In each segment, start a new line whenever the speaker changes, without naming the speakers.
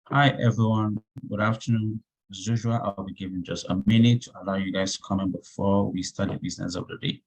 Hi, everyone. Good afternoon. As usual, I'll be giving just a minute to allow you guys to comment before we start the business of the day.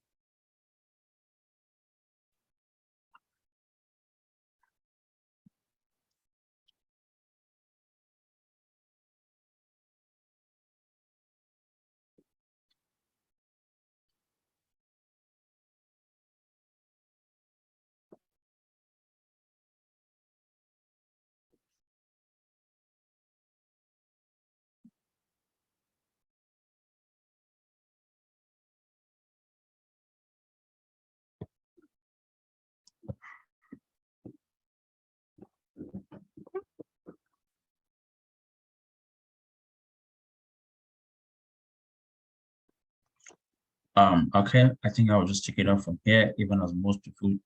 Okay, I think I'll just take it off from here, even as most people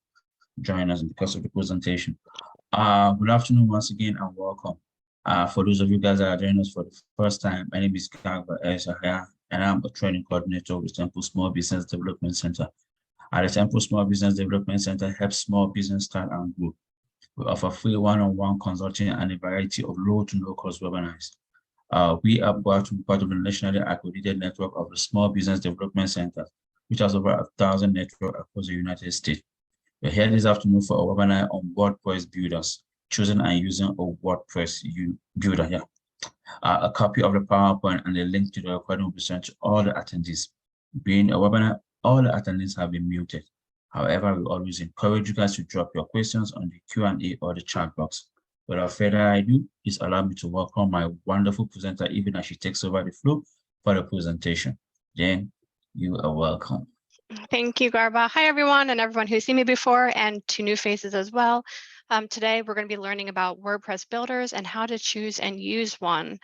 join us because of the presentation. Good afternoon once again and welcome. For those of you guys that are joining us for the first time, my name is Kagba Esahaya, and I'm a training coordinator with Temple Small Business Development Center. At the Temple Small Business Development Center helps small business start and grow. We offer free one-on-one consulting and a variety of low to no cost webinars. We are part of the nationally accredited network of the Small Business Development Center, which has over 1,000 networks across the United States. We're here this afternoon for a webinar on WordPress builders, choosing and using a WordPress builder. Yeah. A copy of the PowerPoint and a link to the recording will be sent to all the attendees. Being a webinar, all the attendees have been muted. However, we always encourage you guys to drop your questions on the Q&A or the chat box. Without further ado, please allow me to welcome my wonderful presenter, even as she takes over the floor for the presentation. Jen, you are welcome.
Thank you, Garba. Hi, everyone, and everyone who's seen me before, and to new faces as well. Today, we're going to be learning about WordPress builders and how to choose and use one.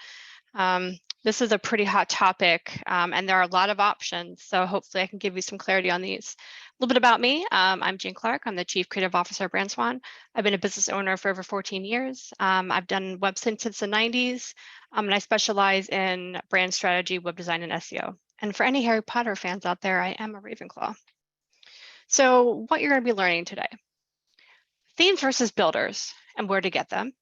This is a pretty hot topic, and there are a lot of options, so hopefully I can give you some clarity on these. A little bit about me. I'm Jean Clark. I'm the Chief Creative Officer of BrandSwan. I've been a business owner for over 14 years. I've done websites since the 90s, and I specialize in brand strategy, web design, and SEO. And for any Harry Potter fans out there, I am a Ravenclaw. So what you're going to be learning today: themes versus builders and where to get them.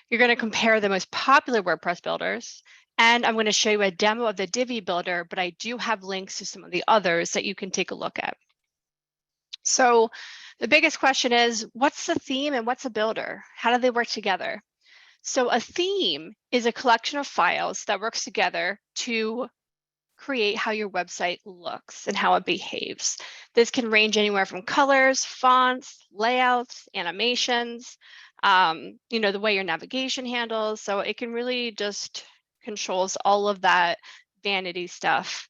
You're going to compare the most popular WordPress builders, and I'm going to show you a demo of the Divi builder, but I do have links to some of the others that you can take a look at. So the biggest question is, what's the theme and what's a builder? How do they work together? So a theme is a collection of files that works together to create how your website looks and how it behaves. This can range anywhere from colors, fonts, layouts, animations, the way your navigation handles. So it can really just controls all of that vanity stuff.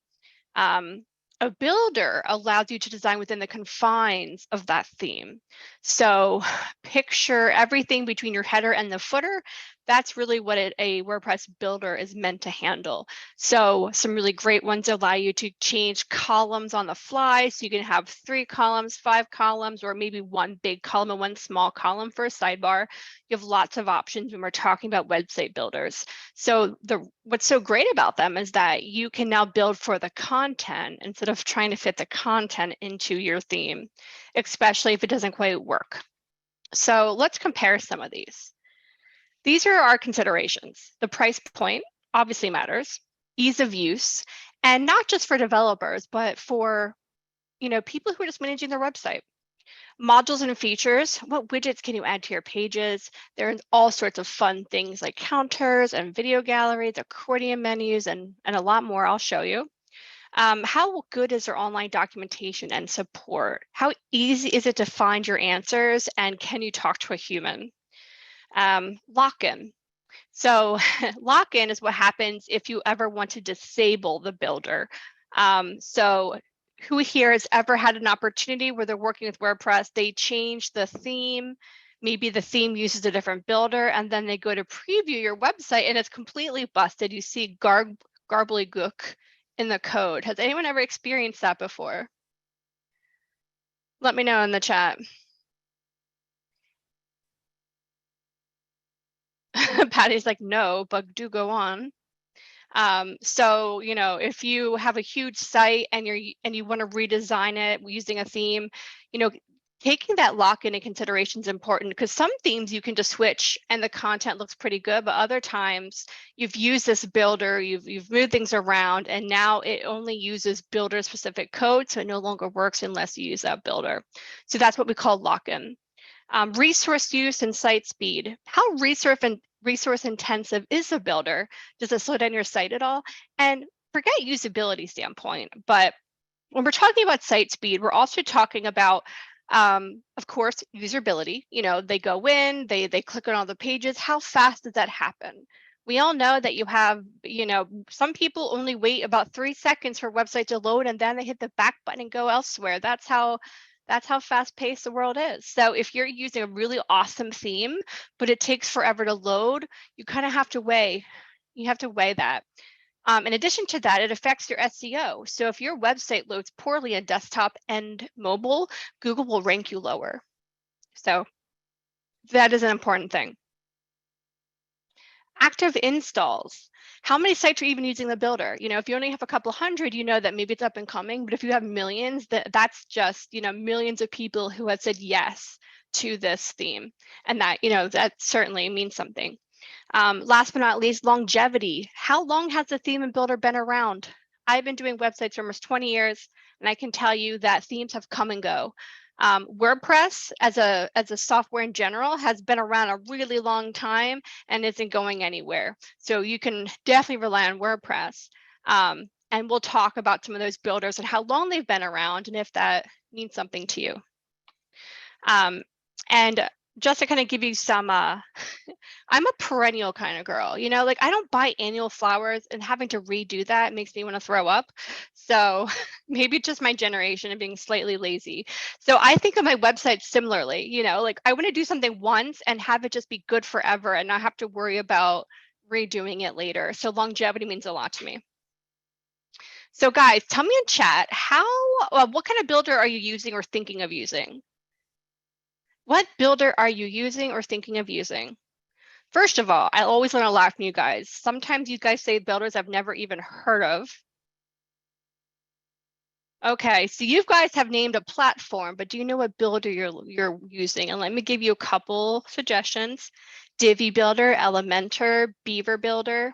A builder allows you to design within the confines of that theme. So picture everything between your header and the footer. That's really what a WordPress builder is meant to handle. So some really great ones allow you to change columns on the fly. So you can have 3 columns, 5 columns, or maybe one big column and one small column for a sidebar. You have lots of options when we're talking about website builders. So what's so great about them is that you can now build for the content instead of trying to fit the content into your theme, especially if it doesn't quite work. So let's compare some of these. These are our considerations. The price point obviously matters, ease of use, and not just for developers, but for people who are just managing their website. Modules and features: what widgets can you add to your pages? There's all sorts of fun things like counters and video galleries, accordion menus, and a lot more I'll show you. How good is their online documentation and support? How easy is it to find your answers, and can you talk to a human? Lock-in. So lock-in is what happens if you ever want to disable the builder. So who here has ever had an opportunity where they're working with WordPress, they change the theme, maybe the theme uses a different builder, and then they go to preview your website and it's completely busted. You see garbly-gook in the code. Has anyone ever experienced that before? Let me know in the chat. Patty's like, no, but do go on. So, if you have a huge site and you want to redesign it using a theme, taking that lock-in into consideration is important because some themes you can just switch and the content looks pretty good, but other times you've used this builder, you've moved things around, and now it only uses builder-specific code, so it no longer works unless you use that builder. So that's what we call lock-in. Resource use and site speed. How resource intensive is a builder? Does it slow down your site at all? And forget usability standpoint, but when we're talking about site speed, we're also talking about, of course, usability. You know, they go in, they click on all the pages. How fast does that happen? We all know that you have, you know, some people only wait about 3 seconds for a website to load and then they hit the back button and go elsewhere. That's how fast paced the world is. So if you're using a really awesome theme, but it takes forever to load, you kind of have to weigh that. In addition to that, it affects your SEO. So if your website loads poorly on desktop and mobile, Google will rank you lower. So that is an important thing. Active installs. How many sites are even using the builder? You know, if you only have a couple hundred, you know that maybe it's up and coming. But if you have millions, that's just, you know, millions of people who have said yes to this theme. And that, you know, that certainly means something. Last but not least, longevity. How long has the theme and builder been around? I've been doing websites for almost 20 years, and I can tell you that themes have come and go. WordPress as a software in general has been around a really long time and isn't going anywhere. So you can definitely rely on WordPress. And we'll talk about some of those builders and how long they've been around and if that means something to you. And just to kind of give you some, I'm a perennial kind of girl, you know, like I don't buy annual flowers, and having to redo that makes me want to throw up. So maybe it's just my generation and being slightly lazy. So I think of my website similarly, you know, like I want to do something once and have it just be good forever and not have to worry about redoing it later. So longevity means a lot to me. So guys, tell me in chat, what kind of builder are you using or thinking of using? What builder are you using or thinking of using? First of all, I always want to laugh from you guys. Sometimes you guys say builders I've never even heard of. Okay, so you guys have named a platform, but do you know what builder you're using? And let me give you a couple suggestions. Divi Builder, Elementor, Beaver Builder.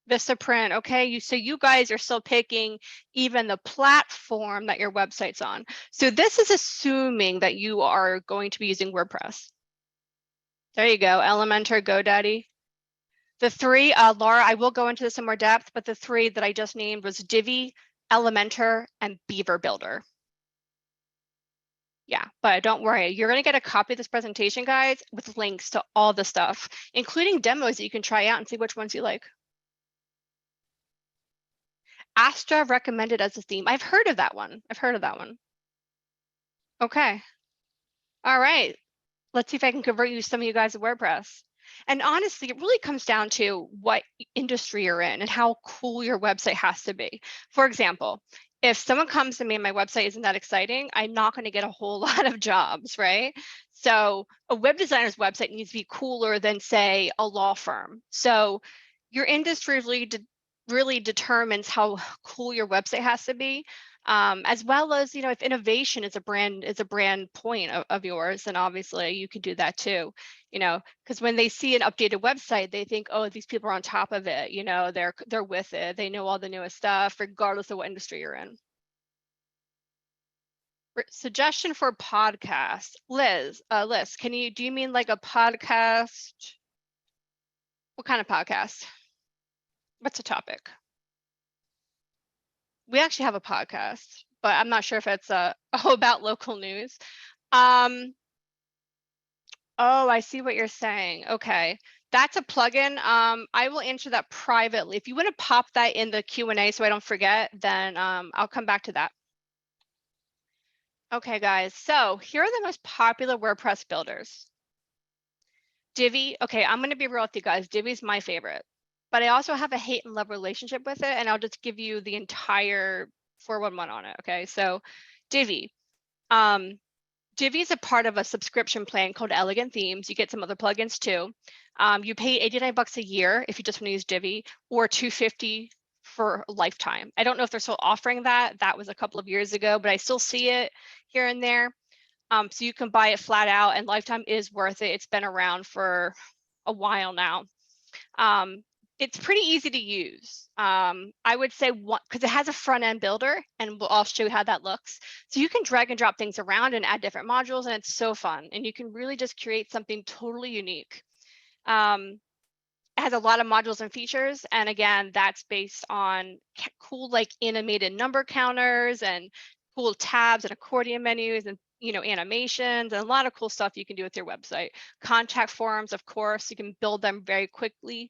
Vistaprint, okay, so you guys are still picking even the platform that your website's on. So this is assuming that you are going to be using WordPress. There you go, Elementor, GoDaddy. The three, Laura, I will go into this in more depth, but the three that I just named was Divi, Elementor, and Beaver Builder. Yeah, but don't worry, you're gonna get a copy of this presentation, guys, with links to all the stuff, including demos that you can try out and see which ones you like. Astra recommended as a theme. I've heard of that one. Okay. All right. Let's see if I can convert you some of you guys to WordPress. And honestly, it really comes down to what industry you're in and how cool your website has to be. For example, if someone comes to me and my website isn't that exciting, I'm not going to get a whole lot of jobs, right? So a web designer's website needs to be cooler than, say, a law firm. So your industry really determines how cool your website has to be, as well as, you know, if innovation is a brand point of yours, then obviously you can do that too, you know, because when they see an updated website, they think, oh, these people are on top of it, you know, they're with it, they know all the newest stuff, regardless of what industry you're in. Suggestion for podcast, Liz, do you mean like a podcast? What kind of podcast? What's the topic? We actually have a podcast, but I'm not sure if it's about local news. Oh, I see what you're saying. Okay, that's a plugin. I will answer that privately. If you want to pop that in the Q&A so I don't forget, then I'll come back to that. Okay, guys, so here are the most popular WordPress builders. Divi, okay, I'm going to be real with you guys. Divi is my favorite, but I also have a hate and love relationship with it, and I'll just give you the entire 411 on it. Okay, so Divi. Divi is a part of a subscription plan called Elegant Themes. You get some other plugins too. You pay $89 a year if you just want to use Divi, or $250 for a lifetime. I don't know if they're still offering that. That was a couple of years ago, but I still see it here and there. So you can buy it flat out, and lifetime is worth it. It's been around for a while now. It's pretty easy to use. I would say because it has a front end builder, and I'll show you how that looks. So you can drag and drop things around and add different modules, and it's so fun. And you can really just create something totally unique. It has a lot of modules and features, and again, that's based on cool like animated number counters and cool tabs and accordion menus and animations and a lot of cool stuff you can do with your website. Contact forms, of course, you can build them very quickly.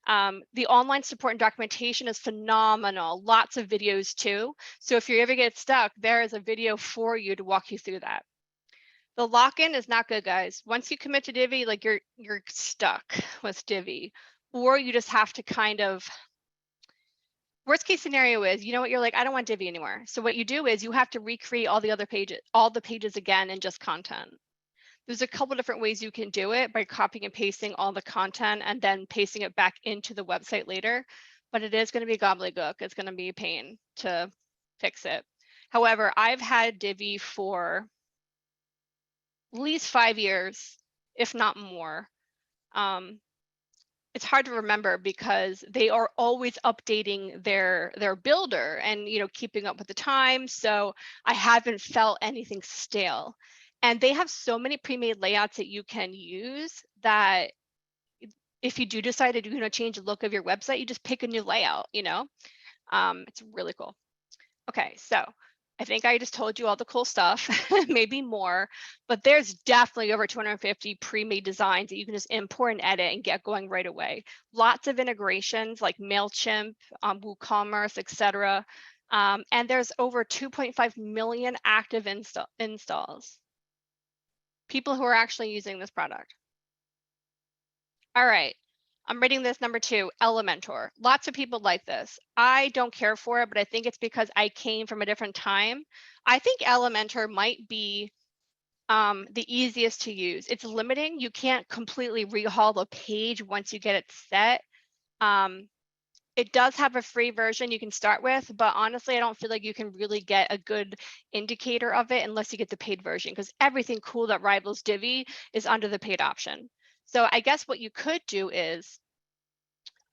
The online support and documentation is phenomenal. Lots of videos too. So if you ever get stuck, there is a video for you to walk you through that. The lock-in is not good, guys. Once you commit to Divi, like you're stuck with Divi, or you just have to kind of, worst case scenario is, you know what, you're like, I don't want Divi anymore. So what you do is you have to recreate all the other pages, all the pages again in just content. There's a couple different ways you can do it by copying and pasting all the content and then pasting it back into the website later, but it is going to be gobbledygook. It's going to be a pain to fix it. However, I've had Divi for at least 5 years, if not more. It's hard to remember because they are always updating their builder and keeping up with the times. So I haven't felt anything stale. And they have so many pre-made layouts that you can use that if you do decide to change the look of your website, you just pick a new layout. It's really cool. Okay, so I think I just told you all the cool stuff, maybe more, but there's definitely over 250 pre-made designs that you can just import and edit and get going right away. Lots of integrations like MailChimp, WooCommerce, etc. And there's over 2.5 million active installs. People who are actually using this product. All right. I'm rating this number 2, Elementor. Lots of people like this. I don't care for it, but I think it's because I came from a different time. I think Elementor might be the easiest to use. It's limiting. You can't completely rehaul the page once you get it set. It does have a free version you can start with, but honestly, I don't feel like you can really get a good indicator of it unless you get the paid version, because everything cool that rivals Divi is under the paid option. So I guess what you could do is,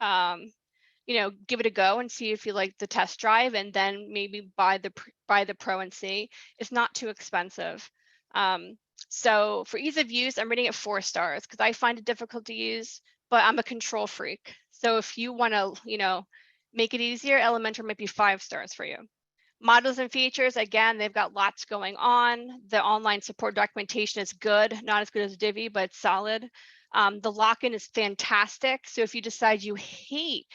give it a go and see if you like the test drive, and then maybe buy the Pro and see. It's not too expensive. So for ease of use, I'm rating it 4 stars because I find it difficult to use, but I'm a control freak. So if you want to, make it easier, Elementor might be 5 stars for you. Modules and features, again, they've got lots going on. The online support documentation is good, not as good as Divi, but it's solid. The lock-in is fantastic. So if you decide you hate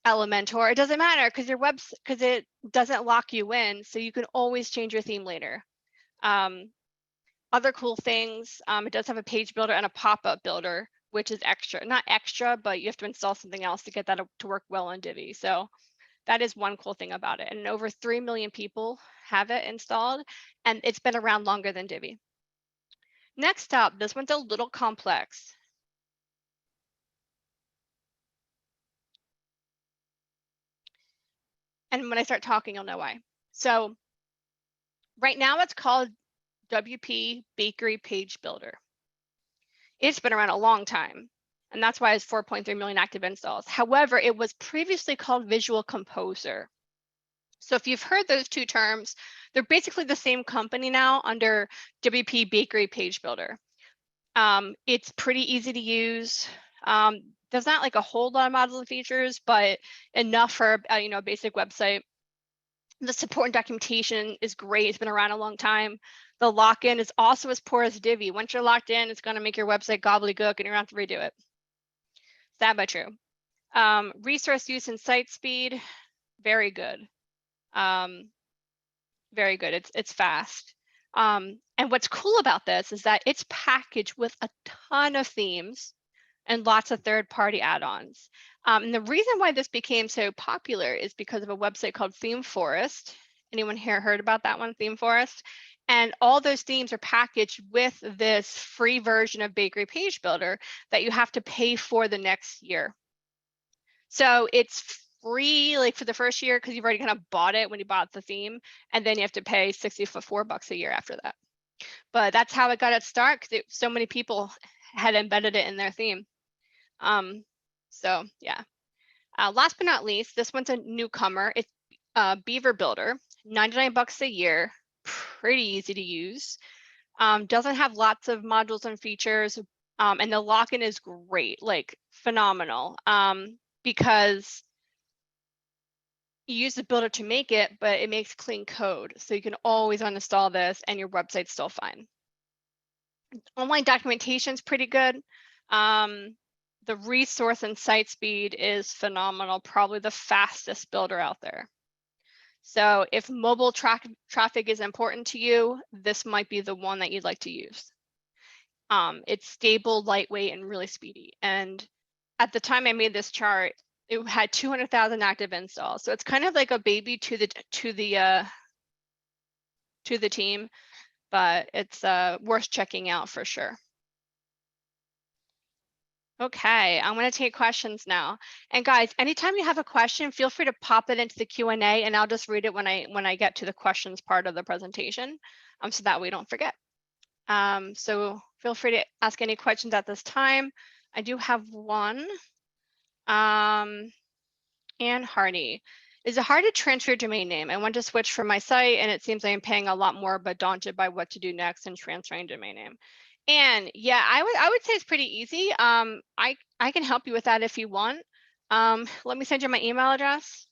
Elementor, it doesn't matter because it doesn't lock you in, so you can always change your theme later. Other cool things, it does have a page builder and a pop-up builder, which is extra. Not extra, but you have to install something else to get that to work well on Divi. So that is one cool thing about it. And over 3 million people have it installed, and it's been around longer than Divi. Next up, this one's a little complex. And when I start talking, you'll know why. So right now it's called WP Bakery Page Builder. It's been around a long time, and that's why it's 4.3 million active installs. However, it was previously called Visual Composer. So if you've heard those two terms, they're basically the same company now under WP Bakery Page Builder. It's pretty easy to use. There's not like a whole lot of modules and features, but enough for a basic website. The support and documentation is great. It's been around a long time. The lock-in is also as poor as Divi. Once you're locked in, it's going to make your website gobbledygook and you're going to have to redo it. Sad but true. Resource use and site speed, very good. Very good. It's fast. And what's cool about this is that it's packaged with a ton of themes and lots of third-party add-ons. And the reason why this became so popular is because of a website called Theme Forest. Anyone here heard about that one, Theme Forest? And all those themes are packaged with this free version of Bakery Page Builder that you have to pay for the next year. So it's free like for the first year because you've already kind of bought it when you bought the theme, and then you have to pay $64 a year after that. But that's how it got its start, because so many people had embedded it in their theme. So yeah. Last but not least, this one's a newcomer. It's Beaver Builder, $99 a year, pretty easy to use. Doesn't have lots of modules and features, and the lock-in is great, like phenomenal, because you use the builder to make it, but it makes clean code. So you can always uninstall this and your website's still fine. Online documentation is pretty good. The resource and site speed is phenomenal, probably the fastest builder out there. So if mobile traffic is important to you, this might be the one that you'd like to use. It's stable, lightweight, and really speedy. And at the time I made this chart, it had 200,000 active installs. So it's kind of like a baby to the team, but it's worth checking out for sure. Okay, I'm going to take questions now. And guys, anytime you have a question, feel free to pop it into the Q&A, and I'll just read it when I get to the questions part of the presentation, so that we don't forget. So feel free to ask any questions at this time. I do have one. Ann Hardy. Is it hard to transfer your domain name? I want to switch from my site, and it seems like I'm paying a lot more, but daunted by what to do next in transferring domain name. And yeah, I would say it's pretty easy. I can help you with that if you want. Let me send you my email address.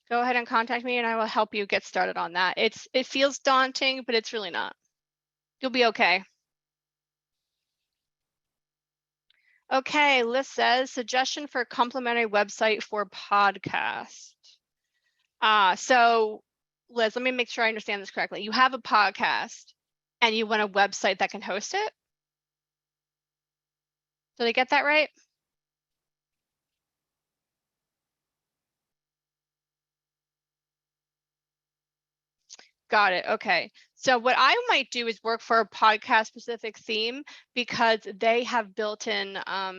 Go ahead and contact me, and I will help you get started on that. It feels daunting, but it's really not. You'll be okay. Okay, Liz says, suggestion for complimentary website for podcast. So Liz, let me make sure I understand this correctly. You have a podcast and you want a website that can host it? Did I get that right? Got it. Okay. So what I might do is work for a podcast specific theme, because they have built-in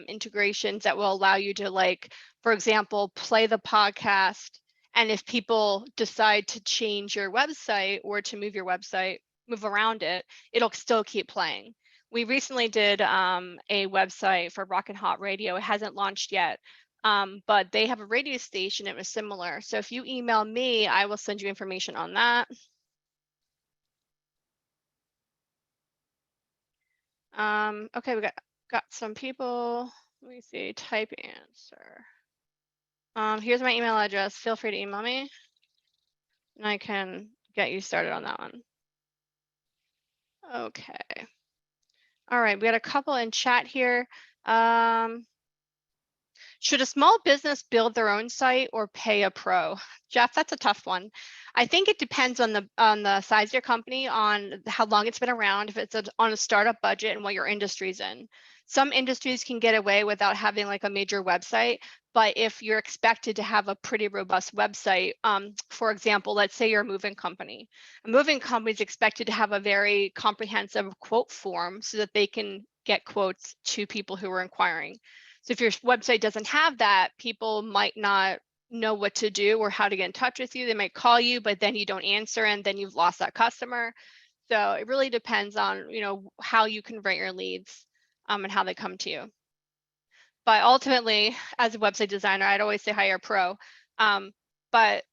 integrations that will allow you to, like, for example, play the podcast. And if people decide to change your website or to move your website, move around it, it'll still keep playing. We recently did a website for Rock and Hot Radio. It hasn't launched yet, but they have a radio station. It was similar. So if you email me, I will send you information on that. Okay, we got some people. Let me see, type answer. Here's my email address. Feel free to email me, and I can get you started on that one. Okay. All right, we got a couple in chat here. Should a small business build their own site or pay a pro? Jeff, that's a tough one. I think it depends on the size of your company, on how long it's been around, if it's on a startup budget, and what your industry's in. Some industries can get away without having like a major website, but if you're expected to have a pretty robust website, for example, let's say you're a moving company. A moving company is expected to have a very comprehensive quote form so that they can get quotes to people who are inquiring. So if your website doesn't have that, people might not know what to do or how to get in touch with you. They might call you, but then you don't answer, and then you've lost that customer. So it really depends on, how you convert your leads, and how they come to you. But ultimately, as a website designer, I'd always say hire a pro. But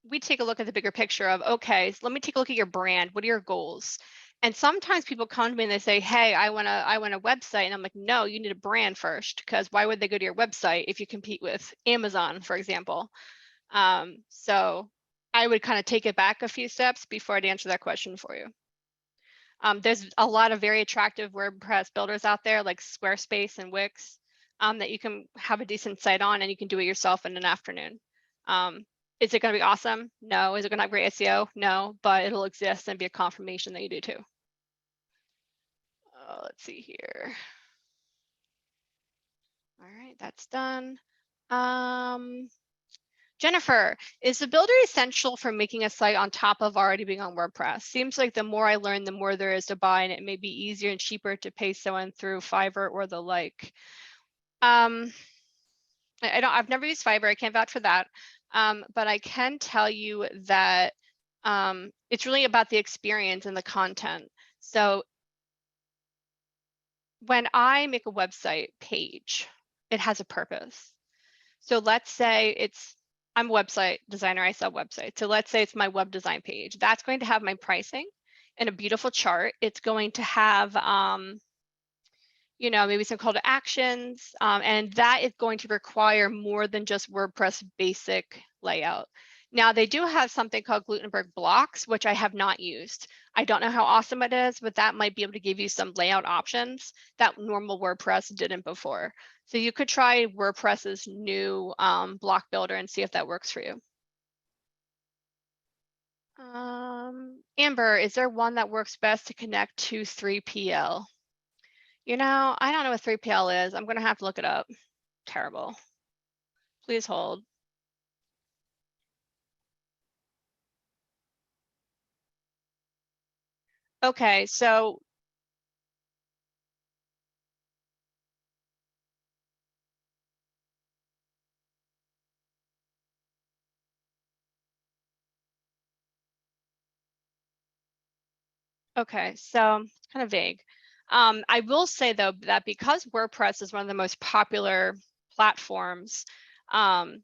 we take a look at the bigger picture of, okay, so let me take a look at your brand. What are your goals? And sometimes people come to me and they say, hey, I want a website. And I'm like, no, you need a brand first, because why would they go to your website if you compete with Amazon, for example? So I would kind of take it back a few steps before I'd answer that question for you. There's a lot of very attractive WordPress builders out there, like Squarespace and Wix, that you can have a decent site on, and you can do it yourself in an afternoon. Is it going to be awesome? No. Is it going to have great SEO? No, but it'll exist and be a confirmation that you do too. Let's see here. All right, that's done. Jennifer, is the builder essential for making a site on top of already being on WordPress? Seems like the more I learn, the more there is to buy, and it may be easier and cheaper to pay someone through Fiverr or the like. I've never used Fiverr. I can't vouch for that. But I can tell you that it's really about the experience and the content. So when I make a website page, it has a purpose. So let's say I'm a website designer, I sell websites. So let's say it's my web design page. That's going to have my pricing and a beautiful chart. It's going to have, maybe some call to actions, and that is going to require more than just WordPress basic layout. Now they do have something called Gutenberg blocks, which I have not used. I don't know how awesome it is, but that might be able to give you some layout options that normal WordPress didn't before. So you could try WordPress's new block builder and see if that works for you. Amber, is there one that works best to connect to 3PL? I don't know what 3PL is. I'm going to have to look it up. Terrible. Please hold. Okay, so it's kind of vague. I will say though that because WordPress is one of the most popular platforms, and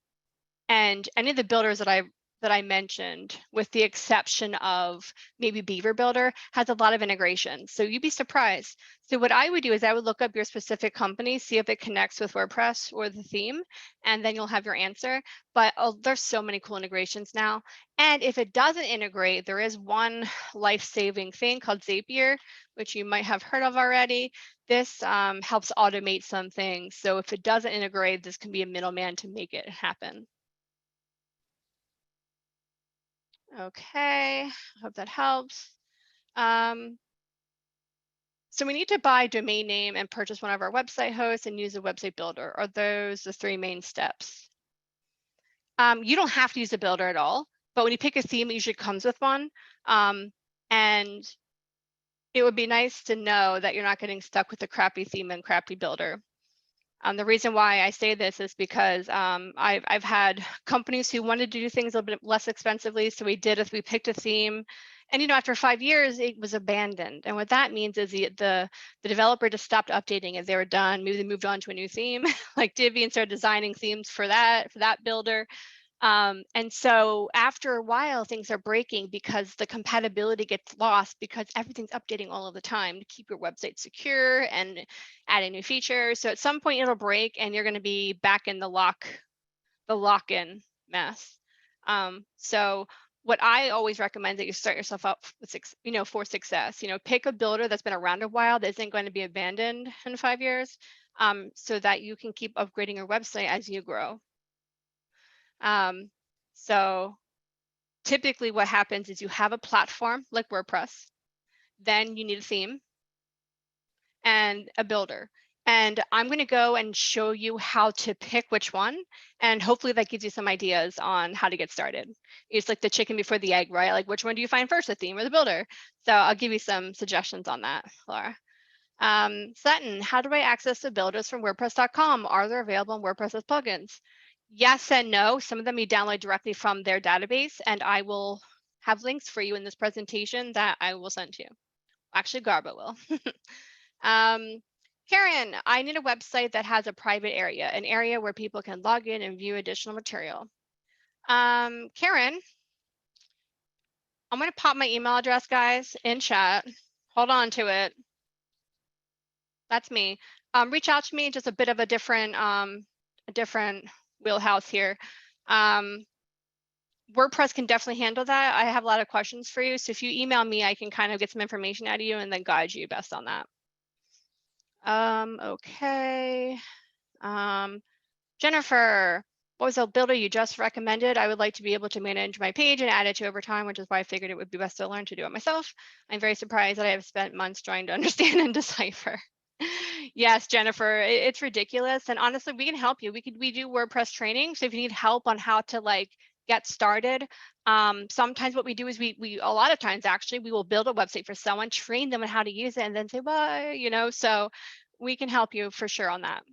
any of the builders that I mentioned, with the exception of maybe Beaver Builder, has a lot of integration. So you'd be surprised. So what I would do is I would look up your specific company, see if it connects with WordPress or the theme, and then you'll have your answer. But there's so many cool integrations now. And if it doesn't integrate, there is one life-saving thing called Zapier, which you might have heard of already. This helps automate some things. So if it doesn't integrate, this can be a middleman to make it happen. Okay, hope that helps. So we need to buy a domain name and purchase one of our website hosts and use a website builder. Are those the three main steps? You don't have to use a builder at all, but when you pick a theme, it usually comes with one. And it would be nice to know that you're not getting stuck with a crappy theme and crappy builder. The reason why I say this is because I've had companies who wanted to do things a little bit less expensively. So we picked a theme, and after 5 years, it was abandoned. And what that means is the developer just stopped updating it. They were done. Maybe they moved on to a new theme like Divi and started designing themes for that builder. And so after a while, things are breaking because the compatibility gets lost because everything's updating all of the time to keep your website secure and adding new features. So at some point it'll break and you're going to be back in the lock-in mess. So what I always recommend that you start yourself up with, for success. Pick a builder that's been around a while that isn't going to be abandoned in 5 years, so that you can keep upgrading your website as you grow. So typically what happens is you have a platform like WordPress, then you need a theme and a builder. And I'm going to go and show you how to pick which one. And hopefully that gives you some ideas on how to get started. It's like the chicken before the egg, right? Like which one do you find first, the theme or the builder? So I'll give you some suggestions on that, Laura. Sutton, how do I access the builders from WordPress.com? Are they available in WordPress as plugins? Yes and no. Some of them you download directly from their database, and I will have links for you in this presentation that I will send to you. Actually, Garba will. Karen, I need a website that has a private area, an area where people can log in and view additional material. Karen, I'm going to pop my email address, guys, in chat. Hold on to it. That's me. Reach out to me, just a bit of a different wheelhouse here. WordPress can definitely handle that. I have a lot of questions for you. So if you email me, I can kind of get some information out of you and then guide you best on that. Okay. Jennifer, what was the builder you just recommended? I would like to be able to manage my page and add it to over time, which is why I figured it would be best to learn to do it myself. I'm very surprised that I have spent months trying to understand and decipher. Yes, Jennifer, it's ridiculous. And honestly, we can help you. We do WordPress training. So if you need help on how to get started, sometimes what we do is we a lot of times actually we will build a website for someone, train them on how to use it, and then say bye. So we can help you for sure on that.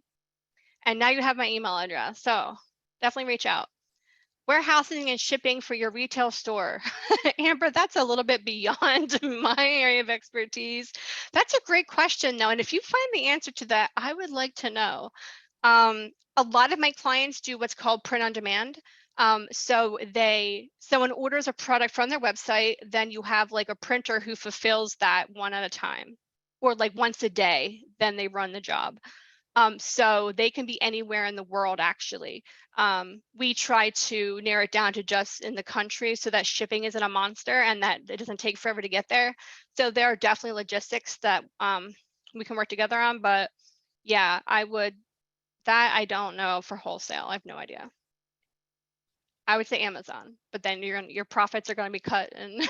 And now you have my email address. So definitely reach out. Warehousing and shipping for your retail store. Amber, that's a little bit beyond my area of expertise. That's a great question though. And if you find the answer to that, I would like to know. A lot of my clients do what's called print on demand. So someone orders a product from their website, then you have like a printer who fulfills that one at a time, or like once a day, then they run the job. So they can be anywhere in the world, actually. We try to narrow it down to just in the country so that shipping isn't a monster and that it doesn't take forever to get there. So there are definitely logistics that we can work together on. But yeah, I don't know for wholesale. I have no idea. I would say Amazon, but then your profits are going to be cut, and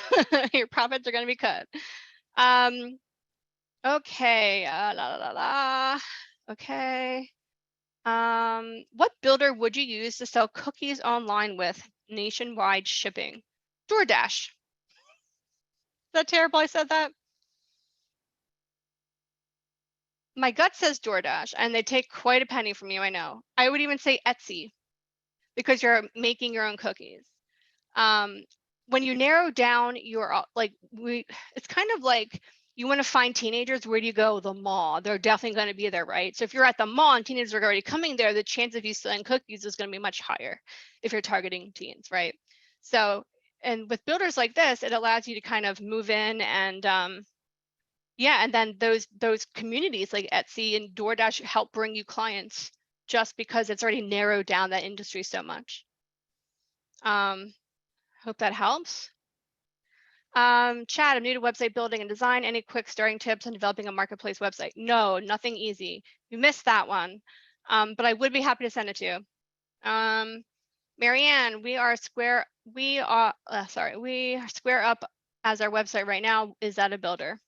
your profits are going to be cut. Okay, Okay. What builder would you use to sell cookies online with nationwide shipping? DoorDash. Is that terrible I said that? My gut says DoorDash, and they take quite a penny from you, I know. I would even say Etsy, because you're making your own cookies. When you narrow down your, it's kind of like, you want to find teenagers, where do you go? The mall. They're definitely going to be there, right? So if you're at the mall and teenagers are already coming there, the chance of you selling cookies is going to be much higher if you're targeting teens, right? So, and with builders like this, it allows you to kind of move in and yeah, and then those communities like Etsy and DoorDash help bring you clients just because it's already narrowed down that industry so much. Hope that helps. Chad, I'm new to website building and design. Any quick starting tips on developing a marketplace website? No, nothing easy. You missed that one, but I would be happy to send it to you. Marianne, we are square up as our website right now. Is that a builder?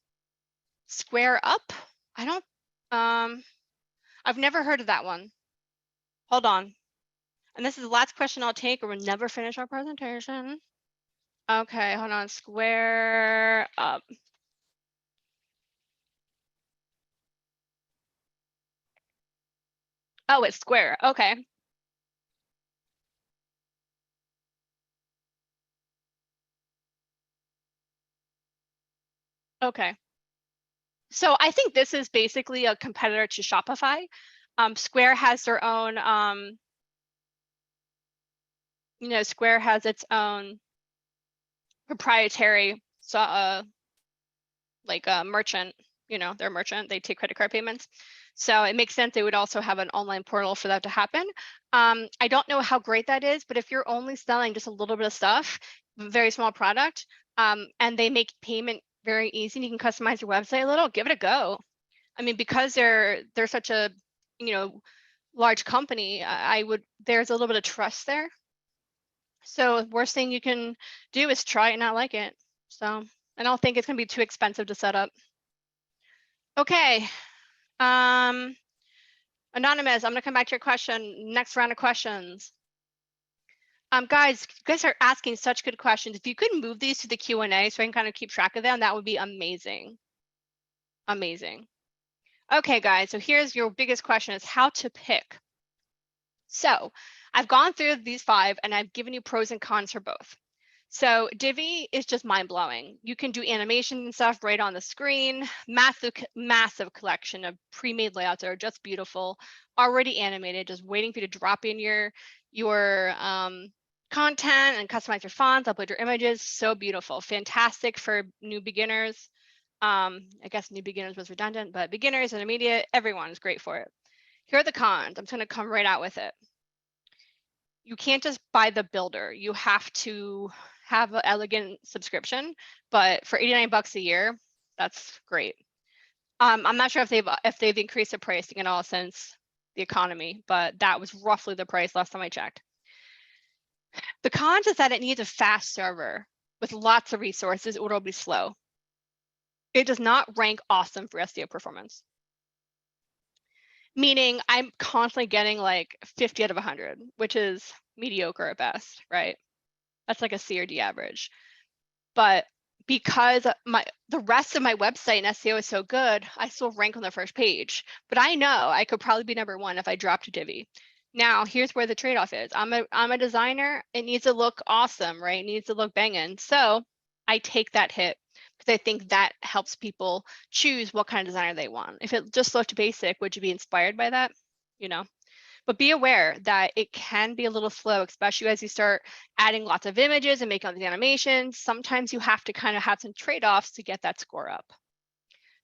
Square up? I don't, I've never heard of that one. Hold on. And this is the last question I'll take, or we'll never finish our presentation. Okay, hold on. Square up. Oh, it's Square. Okay. Okay. So I think this is basically a competitor to Shopify. Square has their own, Square has its own proprietary, like a merchant, they're a merchant, they take credit card payments. So it makes sense they would also have an online portal for that to happen. I don't know how great that is, but if you're only selling just a little bit of stuff, very small product, and they make payment very easy and you can customize your website a little, give it a go. I mean, because they're such a, large company, there's a little bit of trust there. So worst thing you can do is try it and not like it. So I don't think it's gonna be too expensive to set up. Okay. Anonymous, I'm gonna come back to your question. Next round of questions. Guys, you guys are asking such good questions. If you could move these to the Q&A so I can kind of keep track of them, that would be amazing. Amazing. Okay, guys, so here's your biggest question, is how to pick. So I've gone through these 5 and I've given you pros and cons for both. So Divi is just mind-blowing. You can do animation and stuff right on the screen. Massive collection of pre-made layouts that are just beautiful, already animated, just waiting for you to drop in your content and customize your fonts, upload your images. So beautiful, fantastic for new beginners. I guess new beginners was redundant, but beginners, intermediate, everyone is great for it. Here are the cons. I'm just going to come right out with it. You can't just buy the builder. You have to have an elegant subscription, but for $89 a year, that's great. I'm not sure if they've increased the pricing at all since the economy, but that was roughly the price last time I checked. The cons is that it needs a fast server with lots of resources, or it'll be slow. It does not rank awesome for SEO performance. Meaning I'm constantly getting like 50 out of 100, which is mediocre at best, right? That's like a C or D average. But because the rest of my website and SEO is so good, I still rank on the first page. But I know I could probably be #1 if I dropped Divi. Now, here's where the trade-off is. I'm a designer. It needs to look awesome, right? It needs to look banging. So I take that hit because I think that helps people choose what kind of designer they want. If it just looked basic, would you be inspired by that? You know? But be aware that it can be a little slow, especially as you start adding lots of images and making all these animations. Sometimes you have to kind of have some trade-offs to get that score up.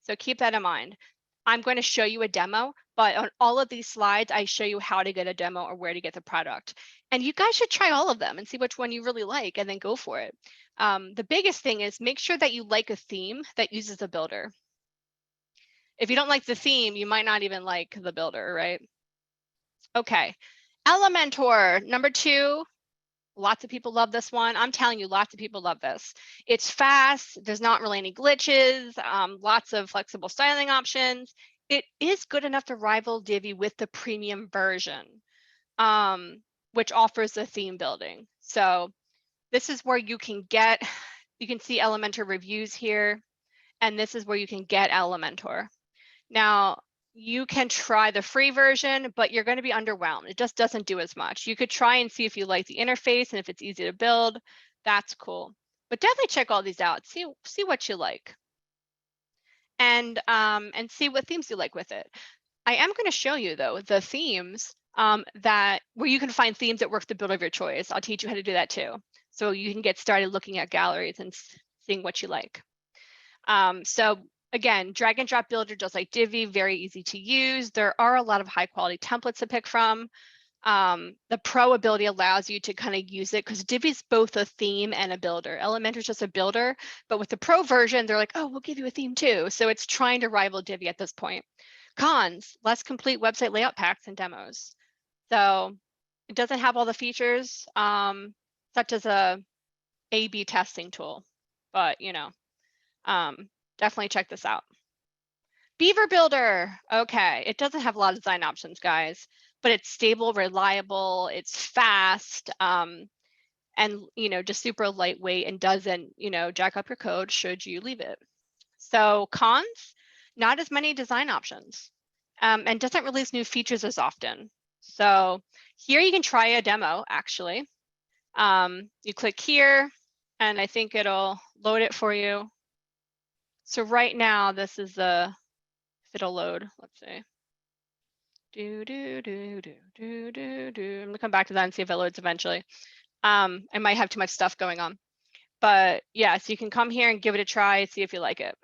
So keep that in mind. I'm going to show you a demo, but on all of these slides, I show you how to get a demo or where to get the product. And you guys should try all of them and see which one you really like and then go for it. The biggest thing is make sure that you like a theme that uses a builder. If you don't like the theme, you might not even like the builder, right? Okay, Elementor, #2. Lots of people love this one. I'm telling you, lots of people love this. It's fast. There's not really any glitches, lots of flexible styling options. It is good enough to rival Divi with the premium version, which offers the theme building. So this is where you can see Elementor reviews here, and this is where you can get Elementor. Now, you can try the free version, but you're going to be underwhelmed. It just doesn't do as much. You could try and see if you like the interface and if it's easy to build. That's cool. But definitely check all these out. See what you like, and see what themes you like with it. I am going to show you though the themes where you can find themes that work the builder of your choice. I'll teach you how to do that too, so you can get started looking at galleries and seeing what you like. So again, drag and drop builder just like Divi, very easy to use. There are a lot of high quality templates to pick from. The Pro ability allows you to kind of use it because Divi is both a theme and a builder. Elementor is just a builder, but with the Pro version, they're like, oh, we'll give you a theme too. So it's trying to rival Divi at this point. Cons, less complete website layout packs and demos. So it doesn't have all the features, such as a A/B testing tool, but definitely check this out. Beaver Builder. Okay, it doesn't have a lot of design options, guys, but it's stable, reliable, it's fast, and just super lightweight and doesn't, jack up your code should you leave it. So cons, not as many design options, and doesn't release new features as often. So here you can try a demo, actually. You click here, and I think it'll load it for you. So right now, this is if it'll load, let's see. I'm gonna come back to that and see if it loads eventually. I might have too much stuff going on, but yeah, so you can come here and give it a try, see if you like it.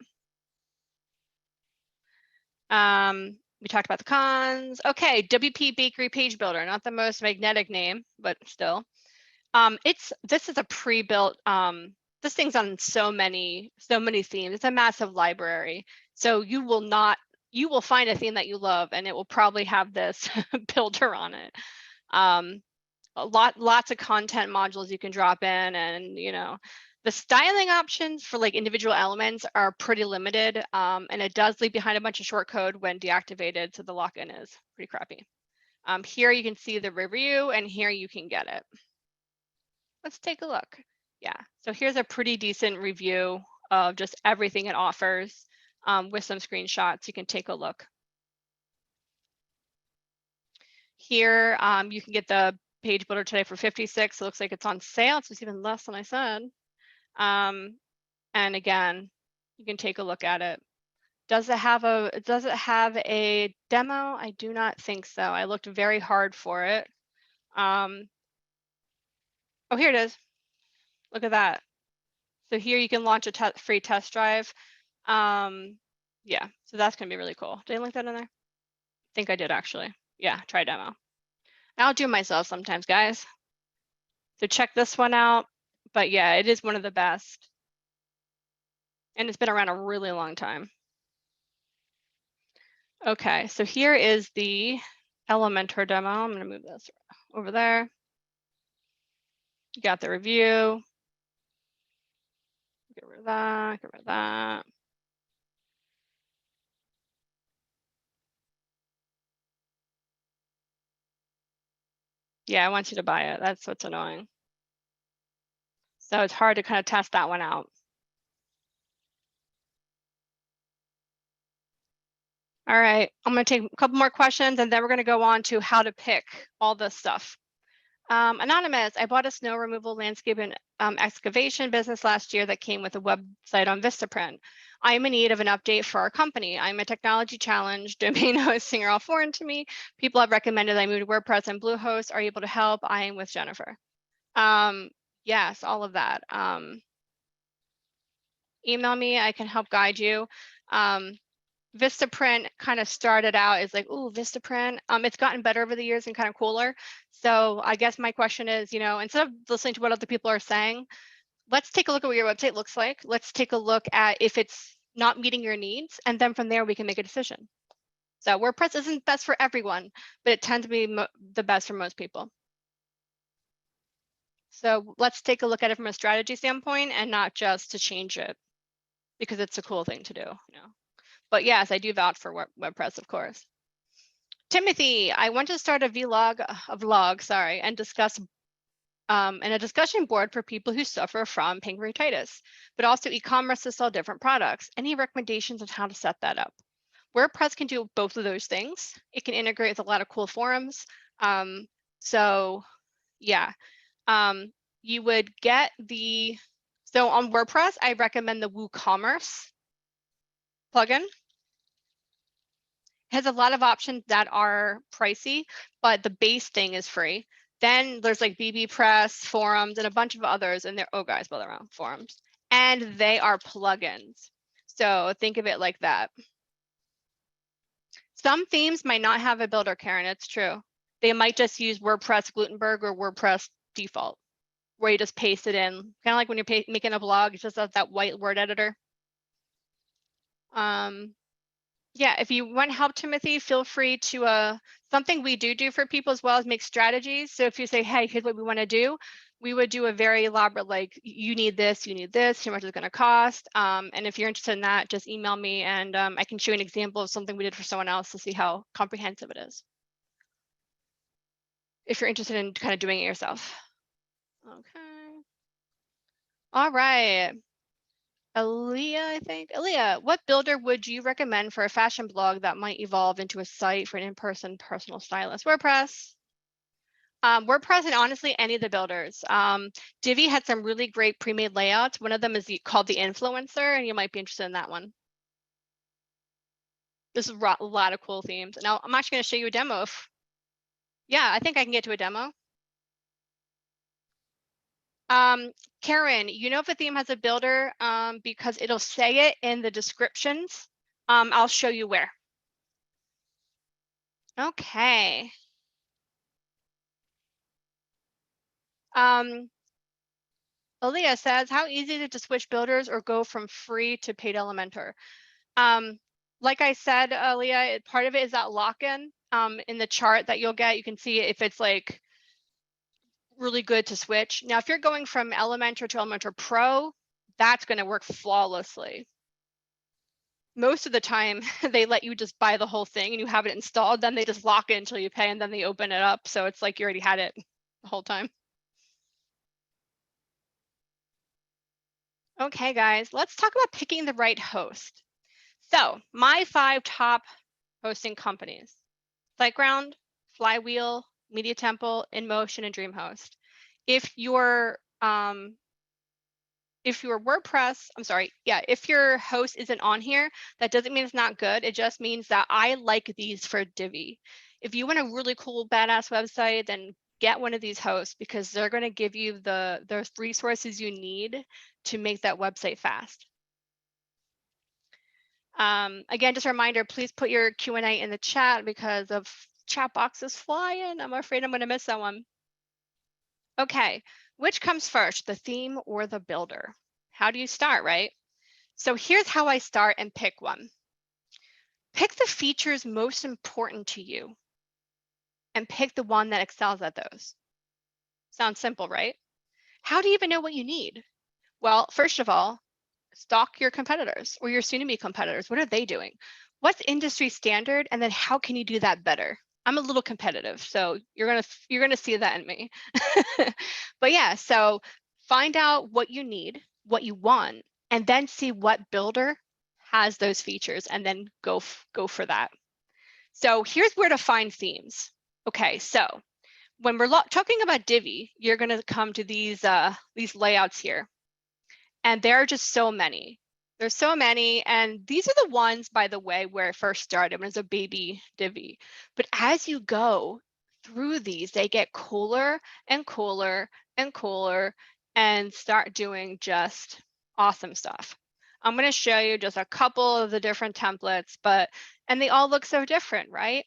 We talked about the cons. Okay, WP Bakery Page Builder, not the most magnetic name, but still. This is a pre-built, this thing's on so many themes. It's a massive library. So you will find a theme that you love and it will probably have this builder on it. Lots of content modules you can drop in, and the styling options for like individual elements are pretty limited, and it does leave behind a bunch of short code when deactivated, so the lock-in is pretty crappy. Here you can see the review, and here you can get it. Let's take a look. Yeah, so here's a pretty decent review of just everything it offers, with some screenshots. You can take a look. Here, you can get the page builder today for 56. It looks like it's on sale. So it's even less than I said. And again, you can take a look at it. Does it have a demo? I do not think so. I looked very hard for it. Oh, here it is. Look at that. So here you can launch a free test drive. Yeah, so that's gonna be really cool. Did I link that in there? I think I did actually. Yeah, try demo. I'll do myself sometimes, guys. So check this one out. But yeah, it is one of the best. And it's been around a really long time. Okay, so here is the Elementor demo. I'm gonna move this over there. You got the review. Get rid of that, get rid of that. Yeah, I want you to buy it. That's what's annoying. So it's hard to kind of test that one out. All right, I'm going to take a couple more questions and then we're going to go on to how to pick all this stuff. Anonymous, I bought a snow removal landscape and excavation business last year that came with a website on Vistaprint. I am in need of an update for our company. I'm a technology challenge, domain hosting are all foreign to me. People have recommended I move to WordPress and Bluehost. Are you able to help? I am with Jennifer. Yes, all of that. Email me, I can help guide you. Vistaprint kind of started out as like, oh, Vistaprint. It's gotten better over the years and kind of cooler. So I guess my question is, instead of listening to what other people are saying, let's take a look at what your website looks like. Let's take a look at if it's not meeting your needs, and then from there we can make a decision. So WordPress isn't best for everyone, but it tends to be the best for most people. So let's take a look at it from a strategy standpoint and not just to change it because it's a cool thing to do, But yes, I do vouch for WordPress, of course. Timothy, I want to start a vlog, and discuss and a discussion board for people who suffer from pancreatitis, but also e-commerce to sell different products. Any recommendations on how to set that up? WordPress can do both of those things. It can integrate with a lot of cool forums. So yeah, you would get so on WordPress, I recommend the WooCommerce plugin. It has a lot of options that are pricey, but the base thing is free. Then there's like bbPress, forums, and a bunch of others, and they're, oh guys, well, they're on forums, and they are plugins. So think of it like that. Some themes might not have a builder, Karen, it's true. They might just use WordPress Gutenberg or WordPress default, where you just paste it in, kind of like when you're making a blog, it's just that white word editor. Yeah, if you want help, Timothy, feel free to, something we do for people as well is make strategies. So if you say, hey, here's what we want to do, we would do a very elaborate, like, you need this, how much is it going to cost? And if you're interested in that, just email me and I can show you an example of something we did for someone else to see how comprehensive it is. If you're interested in kind of doing it yourself. Okay. All right. Aaliyah, I think. Aaliyah, what builder would you recommend for a fashion blog that might evolve into a site for an in-person personal stylist? WordPress. WordPress and honestly, any of the builders. Divi had some really great pre-made layouts. One of them is called the Influencer, and you might be interested in that one. This is a lot of cool themes. Now, I'm actually going to show you a demo. Yeah, I think I can get to a demo. Karen, you know if a theme has a builder because it'll say it in the descriptions. I'll show you where. Okay. Aaliyah says, how easy is it to switch builders or go from free to paid Elementor? Like I said, Aaliyah, part of it is that lock-in. In the chart that you'll get, you can see if it's like really good to switch. Now, if you're going from Elementor to Elementor Pro, that's going to work flawlessly. Most of the time, they let you just buy the whole thing and you have it installed, then they just lock it until you pay and then they open it up. So it's like you already had it the whole time. Okay, guys, let's talk about picking the right host. So my 5 top hosting companies: SiteGround, Flywheel, Media Temple, InMotion, and DreamHost. If your WordPress, if your host isn't on here, that doesn't mean it's not good. It just means that I like these for Divi. If you want a really cool, badass website, then get one of these hosts because they're going to give you the resources you need to make that website fast. Again, just a reminder, please put your Q&A in the chat because of chat boxes flying. I'm afraid I'm going to miss that one. Okay, which comes first, the theme or the builder? How do you start, right? So here's how I start and pick one. Pick the features most important to you and pick the one that excels at those. Sounds simple, right? How do you even know what you need? Well, first of all, stalk your competitors or your soon-to-be competitors. What are they doing? What's industry standard? And then how can you do that better? I'm a little competitive, so you're gonna see that in me. But yeah, so find out what you need, what you want, and then see what builder has those features, and then go for that. So here's where to find themes. Okay, so when we're talking about Divi, you're going to come to these layouts here, and there are just so many. There's so many, and these are the ones, by the way, where it first started when it was a baby Divi. But as you go through these, they get cooler and cooler and cooler and start doing just awesome stuff. I'm going to show you just a couple of the different templates, and they all look so different, right?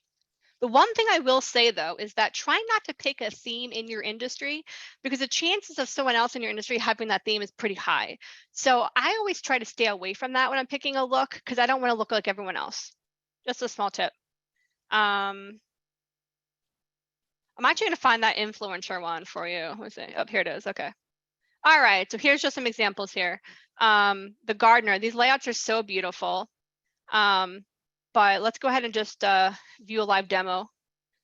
The one thing I will say, though, is that try not to pick a theme in your industry, because the chances of someone else in your industry having that theme is pretty high. So I always try to stay away from that when I'm picking a look, because I don't want to look like everyone else. Just a small tip. I'm actually going to find that influencer one for you. Let's see. Oh, here it is. Okay. All right. So here's just some examples here. The gardener. These layouts are so beautiful. But let's go ahead and just view a live demo.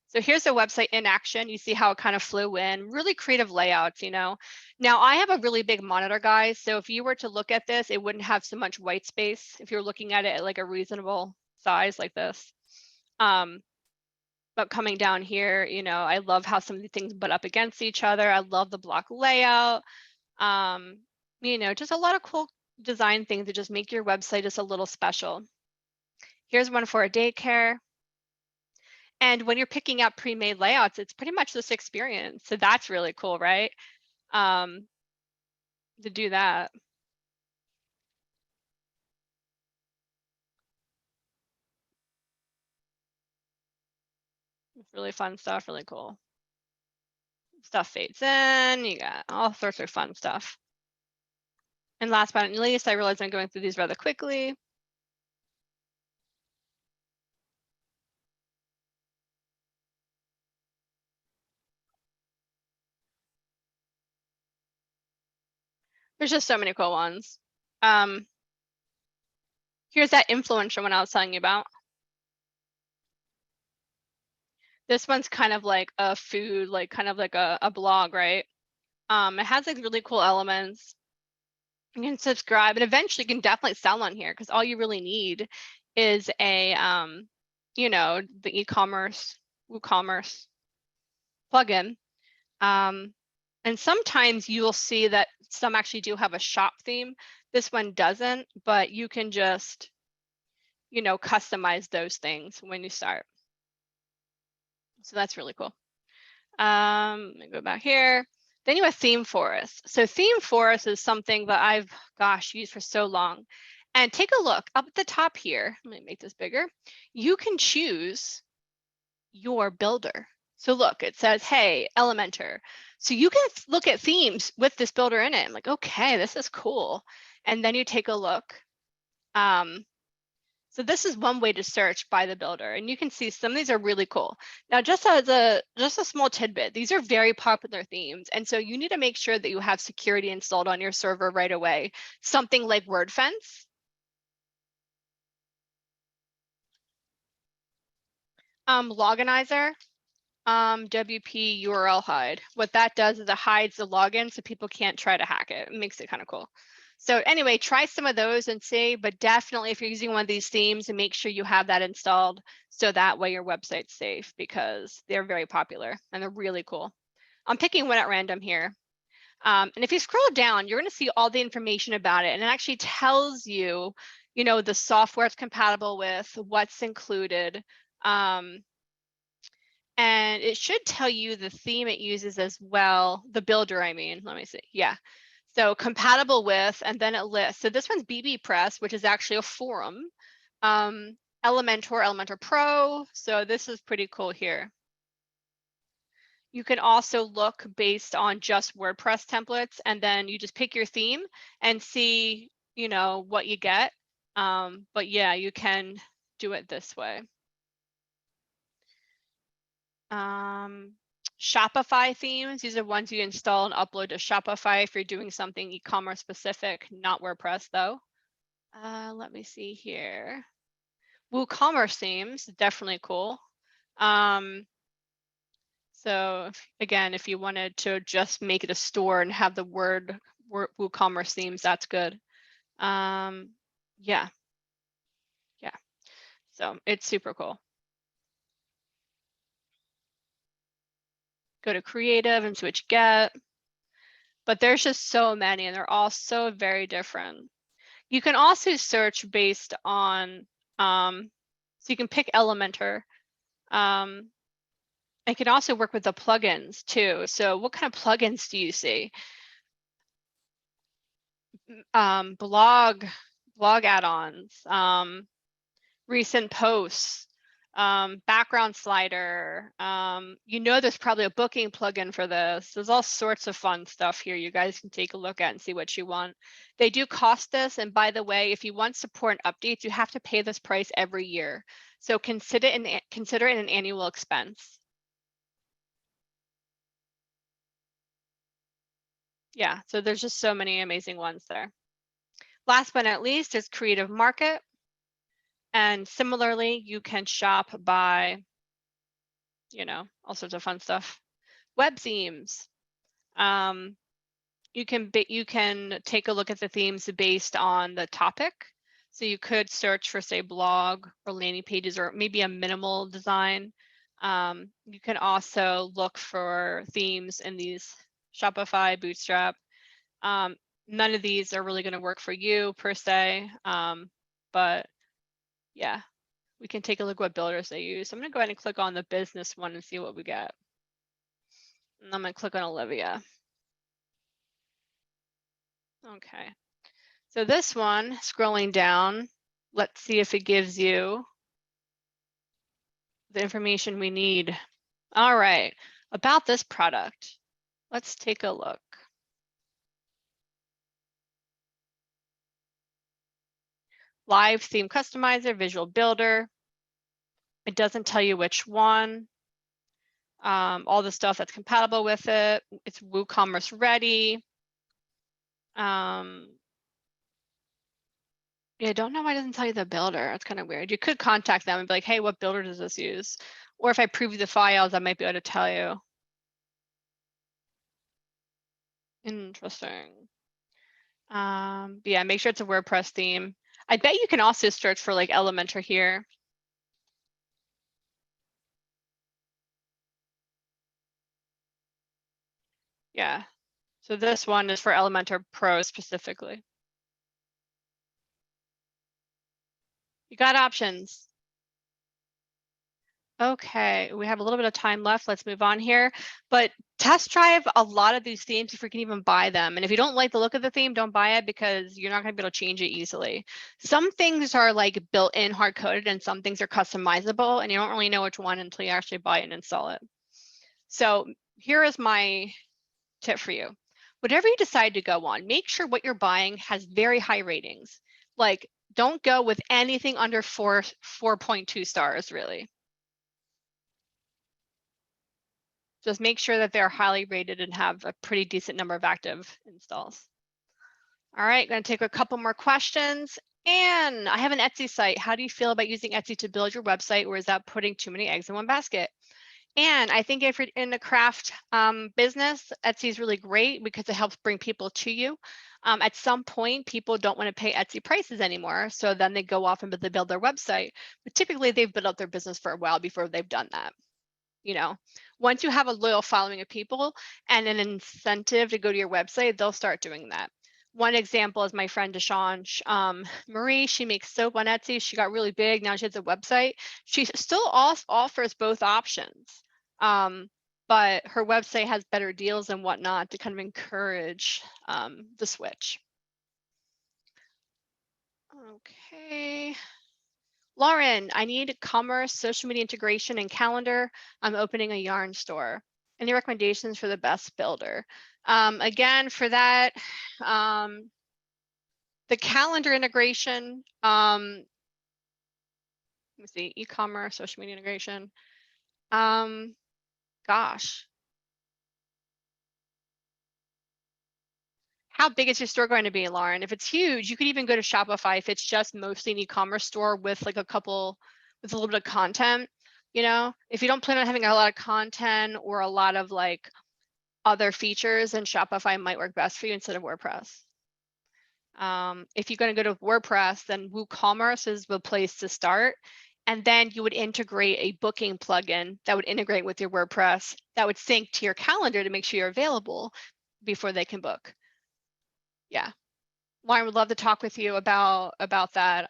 So here's the website in action. You see how it kind of flew in, really creative layouts, you know. Now I have a really big monitor, guys. So if you were to look at this, it wouldn't have so much white space if you're looking at it at like a reasonable size like this. But coming down here, you know, I love how some of the things butt up against each other. I love the block layout. You know, just a lot of cool design things that just make your website just a little special. Here's one for a daycare. And when you're picking out pre-made layouts, it's pretty much this experience. So that's really cool, right? To do that. It's really fun stuff, really cool. Stuff fades in, you got all sorts of fun stuff. And last but not least, I realize I'm going through these rather quickly. There's just so many cool ones. Here's that influencer one I was telling you about. This one's kind of like a food, like kind of like a blog, right? It has like really cool elements. You can subscribe, and eventually you can definitely sell on here, because all you really need is a, you know, the e-commerce, WooCommerce plugin. And sometimes you will see that some actually do have a shop theme. This one doesn't, but you can just, you know, customize those things when you start. So that's really cool. Let me go back here. Then you have theme forest. So theme forest is something that I've, used for so long. And take a look up at the top here. Let me make this bigger. You can choose your builder. So look, it says, hey, Elementor. So you can look at themes with this builder in it. I'm like, okay, this is cool. And then you take a look. So this is one way to search by the builder, and you can see some of these are really cool. Now, just a small tidbit, these are very popular themes, and so you need to make sure that you have security installed on your server right away. Something like WordFence. Loginizer, WP URL hide. What that does is it hides the login so people can't try to hack it. It makes it kind of cool. So anyway, try some of those and see, but definitely if you're using one of these themes, and make sure you have that installed so that way your website's safe, because they're very popular and they're really cool. I'm picking one at random here. And if you scroll down, you're going to see all the information about it, and it actually tells you, you know, the software it's compatible with, what's included. And it should tell you the theme it uses as well, the builder, I mean, let me see, yeah. So compatible with, and then it lists. So this one's bbPress, which is actually a forum. Elementor Pro, so this is pretty cool here. You can also look based on just WordPress templates, and then you just pick your theme and see, you know, what you get. But yeah, you can do it this way. Shopify themes, these are ones you install and upload to Shopify if you're doing something e-commerce specific, not WordPress though. Let me see here. WooCommerce themes, definitely cool. So again, if you wanted to just make it a store and have the word WooCommerce themes, that's good. Yeah. So it's super cool. Go to creative and switch get. But there's just so many and they're all so very different. You can also search based on, so you can pick Elementor. It can also work with the plugins too. So what kind of plugins do you see? Blog add-ons, recent posts, background slider. There's probably a booking plugin for this. There's all sorts of fun stuff here. You guys can take a look at and see what you want. They do cost this. And by the way, if you want support and updates, you have to pay this price every year. So consider it an annual expense. Yeah, so there's just so many amazing ones there. Last but not least is Creative Market. And similarly, you can shop by, all sorts of fun stuff. Web themes. You can take a look at the themes based on the topic. So you could search for, say, blog or landing pages or maybe a minimal design. You can also look for themes in these Shopify, Bootstrap. None of these are really going to work for you per se, but yeah, we can take a look what builders they use. I'm going to go ahead and click on the business one and see what we get. And I'm going to click on Olivia. Okay, so this one, scrolling down, let's see if it gives you the information we need. All right, about this product, let's take a look. Live theme customizer, visual builder. It doesn't tell you which one. All the stuff that's compatible with it. It's WooCommerce ready. Yeah, I don't know why it doesn't tell you the builder. It's kind of weird. You could contact them and be like, hey, what builder does this use? Or if I preview the files, I might be able to tell you. Interesting. Yeah, make sure it's a WordPress theme. I bet you can also search for like Elementor here. Yeah, so this one is for Elementor Pro specifically. You got options. Okay, we have a little bit of time left. Let's move on here. But test drive a lot of these themes if you can even buy them. And if you don't like the look of the theme, don't buy it because you're not going to be able to change it easily. Some things are like built in hard coded and some things are customizable and you don't really know which one until you actually buy it and install it. So here is my tip for you. Whatever you decide to go on, make sure what you're buying has very high ratings. Like don't go with anything under 4.2 stars really. Just make sure that they're highly rated and have a pretty decent number of active installs. All right, going to take a couple more questions. And I have an Etsy site. How do you feel about using Etsy to build your website, or is that putting too many eggs in one basket? And I think if you're in the craft business, Etsy is really great because it helps bring people to you. At some point, people don't want to pay Etsy prices anymore. So then they go off and they build their website. But typically, they've built up their business for a while before they've done that. Once you have a loyal following of people and an incentive to go to your website, they'll start doing that. One example is my friend Deshawn Marie. She makes soap on Etsy. She got really big. Now she has a website. She still offers both options, but her website has better deals and whatnot to kind of encourage the switch. Okay. Lauren, I need commerce, social media integration, and calendar. I'm opening a yarn store. Any recommendations for the best builder? Again, for that, the calendar integration, let me see, e-commerce, social media integration. Gosh. How big is your store going to be, Lauren? If it's huge, you could even go to Shopify if it's just mostly an e-commerce store with like with a little bit of content. If you don't plan on having a lot of content or a lot of like other features, then Shopify might work best for you instead of WordPress. If you're going to go to WordPress, then WooCommerce is the place to start. And then you would integrate a booking plugin that would integrate with your WordPress that would sync to your calendar to make sure you're available before they can book. Yeah. Lauren would love to talk with you about that.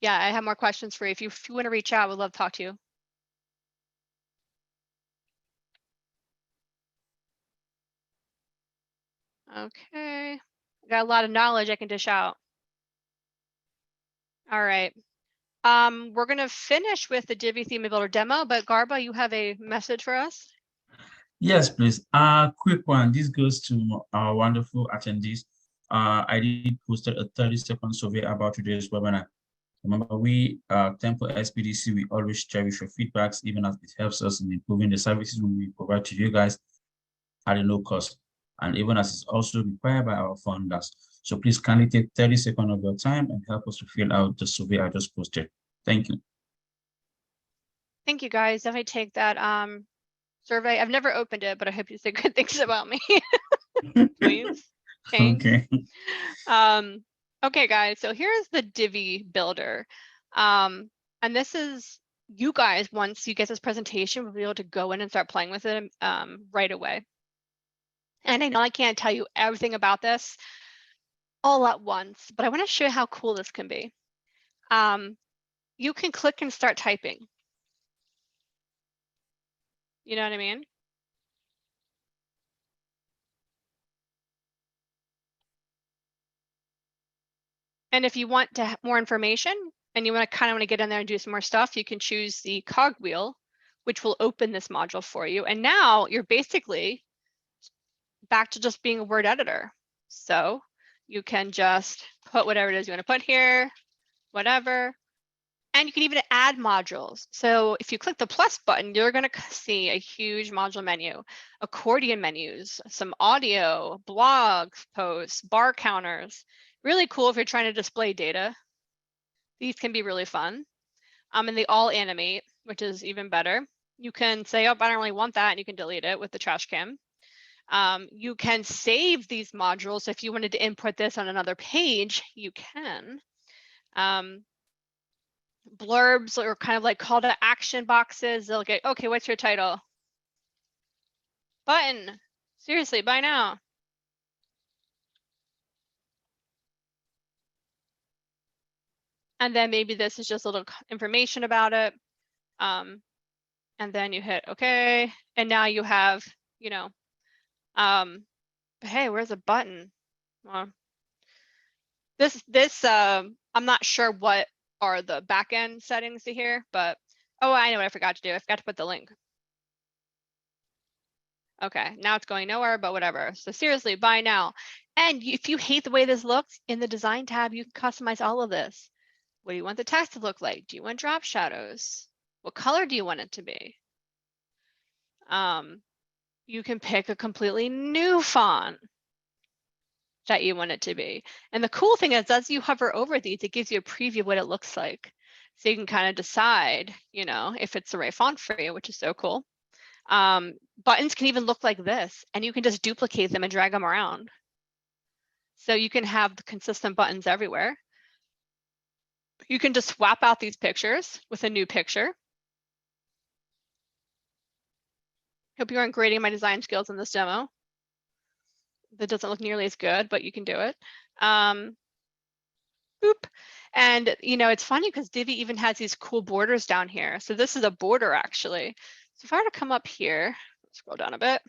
Yeah, I have more questions for you. If you want to reach out, we'd love to talk to you. Okay. Got a lot of knowledge I can dish out. All right. We're going to finish with the Divi Theme Builder demo, but Garba, you have a message for us?
Yes, please. Quick one. This goes to our wonderful attendees. I did posted a 30-second survey about today's webinar. Remember, we, Temple SPDC, we always cherish your feedbacks, even as it helps us in improving the services we provide to you guys at a low cost, and even as it's also required by our funders. So please kindly take 30 seconds of your time and help us to fill out the survey I just posted. Thank you.
Thank you, guys. Definitely take that survey. I've never opened it, but I hope you say good things about me. Please. Thanks.
Okay.
Okay, guys. So here's the Divi builder. And this is you guys, once you get this presentation, will be able to go in and start playing with it right away. And I know I can't tell you everything about this all at once, but I want to show you how cool this can be. You can click and start typing. You know what I mean? And if you want to have more information and you want to get in there and do some more stuff, you can choose the cogwheel, which will open this module for you. And now you're basically back to just being a word editor. So you can just put whatever it is you want to put here, whatever. And you can even add modules. So if you click the plus button, you're going to see a huge module menu, accordion menus, some audio, blog posts, bar counters. Really cool if you're trying to display data. These can be really fun. And they all animate, which is even better. You can say, oh, I don't really want that, and you can delete it with the trash can. You can save these modules. If you wanted to input this on another page, you can. Blurbs are kind of like call to action boxes. They'll get, okay, what's your title? Button. Seriously, buy now. And then maybe this is just a little information about it. And then you hit okay. And now you have, you know, hey, where's a button? Well, I'm not sure what are the backend settings to here, but oh, I know what I forgot to do. I forgot to put the link. Okay, now it's going nowhere, but whatever. So seriously, buy now. And if you hate the way this looks, in the design tab, you can customize all of this. What do you want the text to look like? Do you want drop shadows? What color do you want it to be? You can pick a completely new font that you want it to be. And the cool thing is, as you hover over these, it gives you a preview of what it looks like. So you can kind of decide, you know, if it's the right font for you, which is so cool. Buttons can even look like this, and you can just duplicate them and drag them around. So you can have the consistent buttons everywhere. You can just swap out these pictures with a new picture. Hope you aren't grading my design skills in this demo. That doesn't look nearly as good, but you can do it. Boop. And you know, it's funny because Divi even has these cool borders down here. So this is a border actually. So if I were to come up here, scroll down a bit,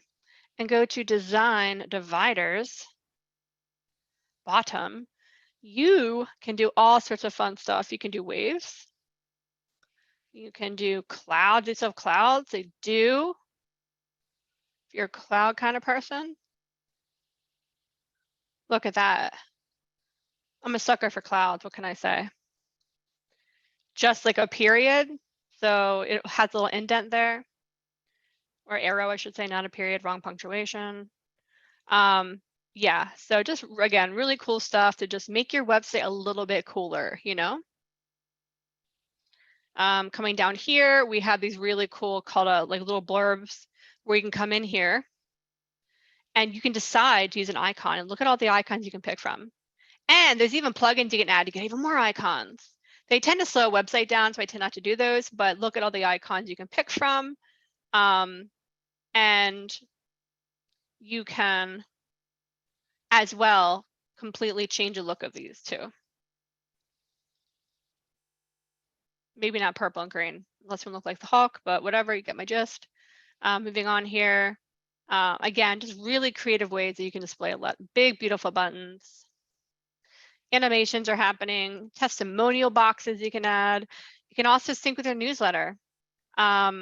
and go to design dividers, bottom, you can do all sorts of fun stuff. You can do waves. You can do clouds. These have clouds. They do. If you're a cloud kind of person, look at that. I'm a sucker for clouds. What can I say? Just like a period. So it has a little indent there. Or arrow, I should say, not a period, wrong punctuation. Yeah, so just, again, really cool stuff to just make your website a little bit cooler, you know? Coming down here, we have these really cool called like little blurbs where you can come in here and you can decide to use an icon and look at all the icons you can pick from. And there's even plugins you can add to get even more icons. They tend to slow a website down, so I tend not to do those, but look at all the icons you can pick from. And you can, as well, completely change the look of these too. Maybe not purple and green, unless one look like the Hulk, but whatever, you get my gist. Moving on here. Again, just really creative ways that you can display a lot, big, beautiful buttons. Animations are happening, testimonial boxes you can add. You can also sync with your newsletter. Yeah,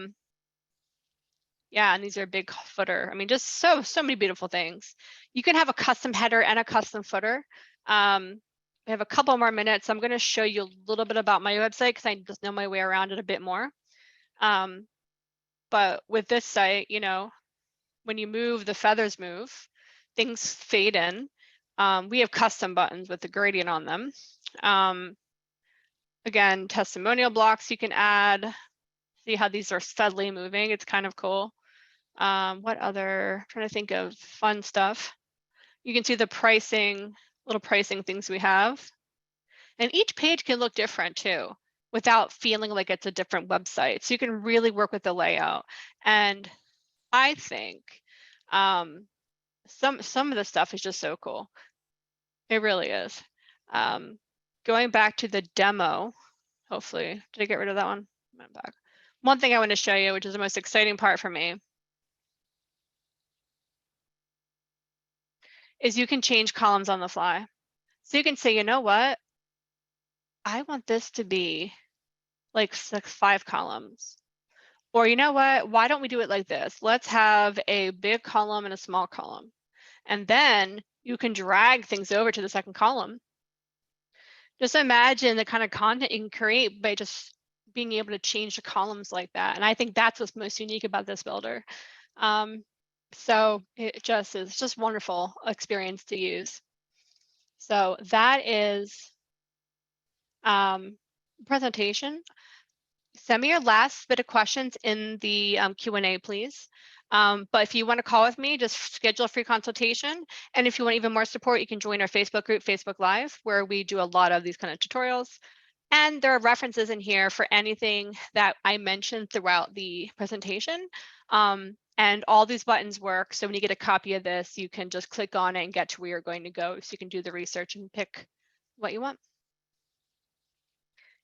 and these are big footer. I mean, just so many beautiful things. You can have a custom header and a custom footer. We have a couple more minutes. I'm going to show you a little bit about my website because I just know my way around it a bit more. But with this site, you know, when you move, the feathers move, things fade in. We have custom buttons with the gradient on them. Again, testimonial blocks you can add. See how these are steadily moving. It's kind of cool. What other, I'm trying to think of fun stuff. You can see the pricing, little pricing things we have. And each page can look different too, without feeling like it's a different website. So you can really work with the layout. And I think some of the stuff is just so cool. It really is. Going back to the demo, hopefully, did I get rid of that one? I'm back. One thing I want to show you, which is the most exciting part for me, is you can change columns on the fly. So you can say, you know what? I want this to be like 5 columns. Or you know what? Why don't we do it like this? Let's have a big column and a small column. And then you can drag things over to the second column. Just imagine the kind of content you can create by just being able to change the columns like that. And I think that's what's most unique about this builder. So it just is just wonderful experience to use. So that is presentation. Send me your last bit of questions in the Q&A, please. But if you want to call with me, just schedule a free consultation. And if you want even more support, you can join our Facebook group, Facebook Live, where we do a lot of these kind of tutorials. And there are references in here for anything that I mentioned throughout the presentation. And all these buttons work. So when you get a copy of this, you can just click on it and get to where you're going to go. So you can do the research and pick what you want.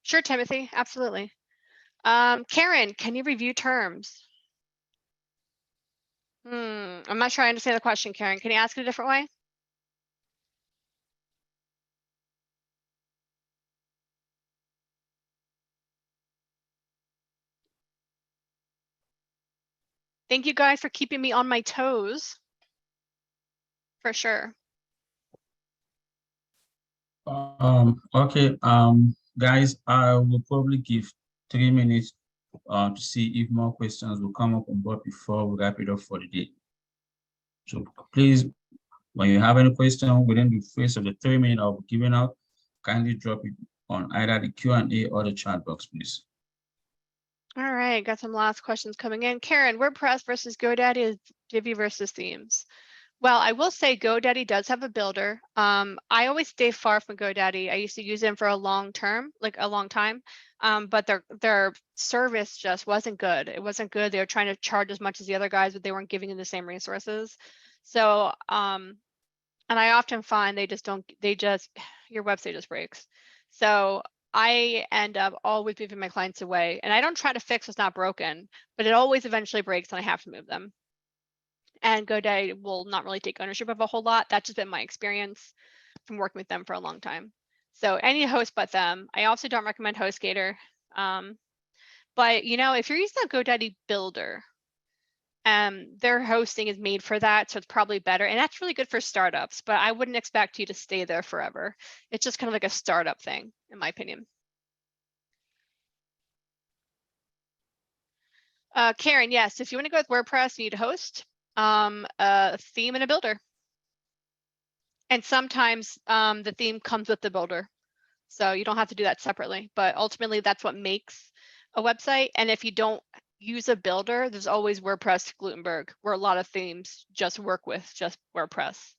Sure, Timothy, absolutely. Karen, can you review terms? I'm not sure I understand the question, Karen. Can you ask it a different way? Thank you guys for keeping me on my toes. For sure.
Okay, guys, I will probably give 3 minutes to see if more questions will come up on board before we wrap it up for the day. So please, when you have any question within the phase of the 3 minutes I'll be giving out, kindly drop it on either the Q&A or the chat box, please.
All right, got some last questions coming in. Karen, WordPress versus GoDaddy is Divi versus themes. Well, I will say GoDaddy does have a builder. I always stay far from GoDaddy. I used to use them for a long time, but their service just wasn't good. It wasn't good. They were trying to charge as much as the other guys, but they weren't giving them the same resources. So, and I often find your website just breaks. So I end up always moving my clients away, and I don't try to fix what's not broken, but it always eventually breaks and I have to move them. And GoDaddy will not really take ownership of a whole lot. That's just been my experience from working with them for a long time. So any host but them. I also don't recommend HostGator. But you know, if you're using a GoDaddy builder, their hosting is made for that, so it's probably better. And that's really good for startups, but I wouldn't expect you to stay there forever. It's just kind of like a startup thing, in my opinion. Karen, yes, if you want to go with WordPress, you need a host, a theme, and a builder. And sometimes the theme comes with the builder. So you don't have to do that separately, but ultimately that's what makes a website. And if you don't use a builder, there's always WordPress Gutenberg, where a lot of themes just work with just WordPress.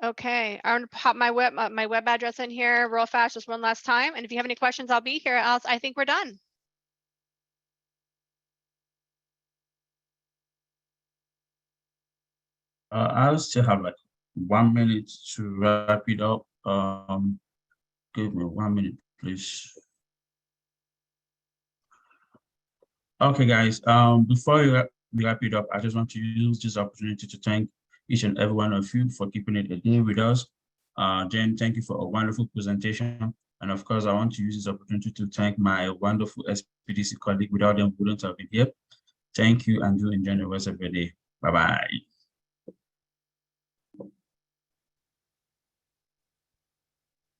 Okay, I'm gonna pop my web address in here real fast, just one last time. And if you have any questions, I'll be here. Else, I think we're done.
I'll still have like 1 minute to wrap it up. Give me 1 minute, please. Okay, guys. Before we wrap it up, I just want to use this opportunity to thank each and every one of you for keeping it a day with us. Jen, thank you for a wonderful presentation. And of course, I want to use this opportunity to thank my wonderful SPDC colleague. Without them, we wouldn't have been here. Thank you, and do enjoy the rest of your day. Bye-bye.